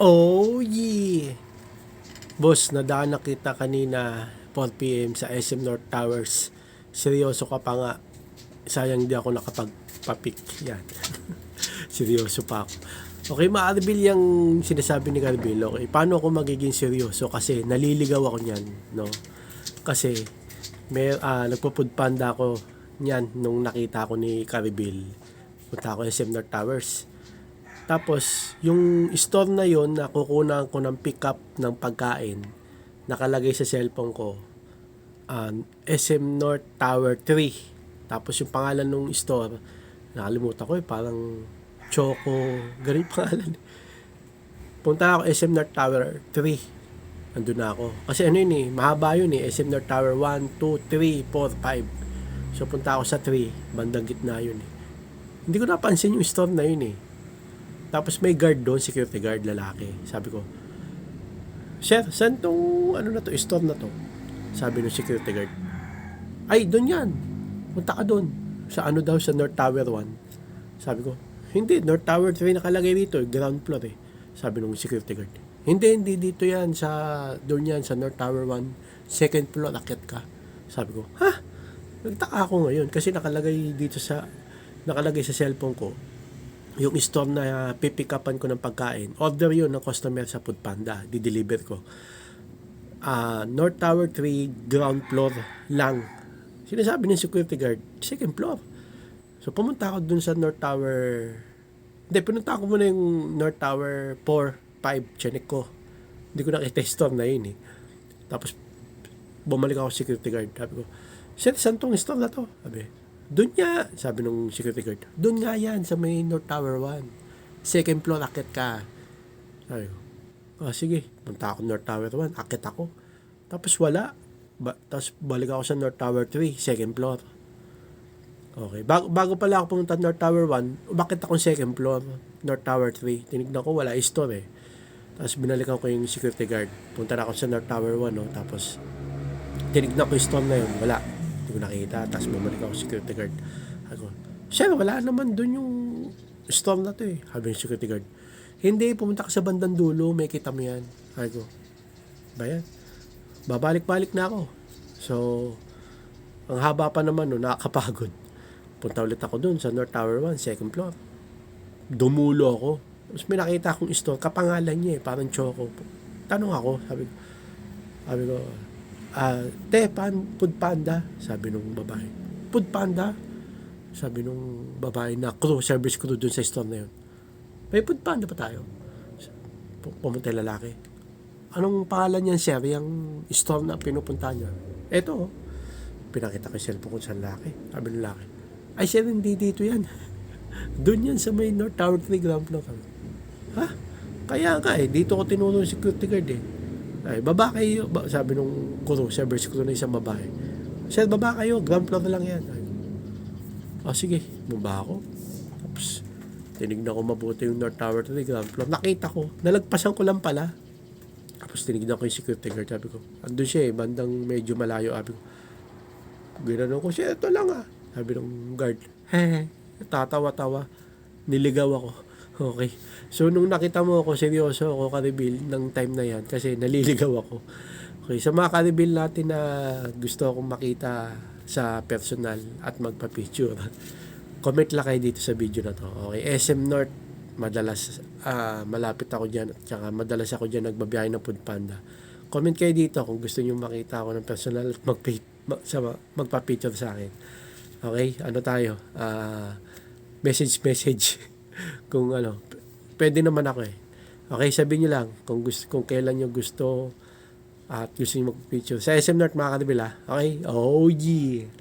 Oh, yeah. Boss, nadaan na kita kanina 4 p.m. sa SM North Towers. Seryoso ka pa nga. Sayang di ako nakapagpapik. Yan. Seryoso pa ako. Okay, ma-reveal yung sinasabi ni Carbil. Okay, paano ako magiging seryoso? Kasi naliligaw ako niyan, no? Kasi nagpo-food panda ako niyan nung nakita ko ni Carbil. Punta ako SM North Towers. Tapos, yung store na yon na kukunan ko ng pick up ng pagkain, nakalagay sa cellphone ko, SM North Tower 3. Tapos yung pangalan ng store, nakalimutan ko parang Choco, ganun pangalan. Punta ako SM North Tower 3. Andun na ako. Kasi ano yun mahaba yun SM North Tower 1, 2, 3, 4, 5. So punta ako sa 3, bandang gitna yun Hindi ko napansin yung store na yun Tapos may guard doon, security guard, lalaki. Sabi ko, Sir, saan tong store na to? Sabi ng security guard, ay, doon yan. Punta ka doon. Sa sa North Tower 1. Sabi ko, hindi, North Tower 3 nakalagay dito, ground floor Sabi ng security guard, hindi dito yan, doon yan, sa North Tower 1, second floor, akyat ka. Sabi ko, ha? Nagtaka ako ngayon, kasi nakalagay sa cellphone ko, yung store na pipick upan ko ng pagkain, order yun ng customer sa Foodpanda, di-deliver ko. North Tower 3, ground floor lang. Sinasabi ng security guard, second floor. So pumunta ako dun sa North Tower, pinunta ako muna yung North Tower 4, 5, chinek ko. Hindi ko nakita yung store na yun Tapos bumalik ako sa security guard. Sabi ko, Sir, saan tong store na to? Doon nga, sabi nung security guard, doon nga yan, sa may North Tower 1. Second floor, akit ka. Sabi ko, sige, punta ako North Tower 1, akit ako. Tapos wala. Tapos balik ako sa North Tower 3, second floor. Okay, bago pala ako pumunta North Tower 1, umakit ako second floor, North Tower 3. Tinignan ko, wala store Tapos binalikan ko yung security guard. Punta na ako sa North Tower 1, Tapos tinignan ko yung store na yun, wala. Hindi ko nakita. Tapos bumalik ako security guard. Ako, Sir, wala naman dun yung store na to Sabi ng security guard, hindi, pumunta ka sa bandang dulo, may kita mo yan. Sabi ko, ba yan? Babalik-balik na ako. So, ang haba pa naman nakakapagod. Punta ulit ako dun sa North Tower 1, second floor. Dumulo ako. Tapos may nakita akong store, kapangalan niya parang Choco. Tanong ako, sabi ko, Food Panda, sabi nung babae. Food Panda? Sabi nung babae na service crew dun sa store na yun. May Food Panda pa tayo? Pumunta yung lalaki. Anong pangalan niyan, sir? Yung store na pinupunta niya. Eto, pinakita ko yung cellphone ko sa lalaki. Sabi ng lalaki, ay sir, hindi dito yan. Doon yan sa may North Tower 3 ground floor. Ha? Kaya nga dito ko tinuro yung security guard Ay, baba kayo, sabi nung service crew na isang babae. Sir, baba kayo, ground floor na lang yan. Sige, baba ako. Tapos, tinignan ko mabuti yung North Tower 3 ground floor. Nakita ko, nalagpasan ko lang pala. Tapos, tinignan ko yung security guard. Sabi ko, andun siya bandang medyo malayo. Sabi ko, ginanong ko siya, ito lang Sabi nung guard, tatawa-tawa. Niligaw ako. Okay. So, nung nakita mo ako, seryoso ako ka-reveal ng time na yan kasi naliligaw ako. Okay. Sa mga ka-reveal natin na gusto akong makita sa personal at magpa-picture, comment lang kayo dito sa video na to. Okay. SM North, madalas, malapit ako dyan at saka madalas ako dyan nagbabiyahe ng Foodpanda. Comment kayo dito kung gusto nyo makita ako ng personal at magpa-picture sa akin. Okay. Ano tayo? Message. Kung pwede naman ako Okay, sabihin nyo lang kung kailan nyo gusto at gusto nyo mag-picture. Sa SM North mga ka-reveal Okay? Oh yeah!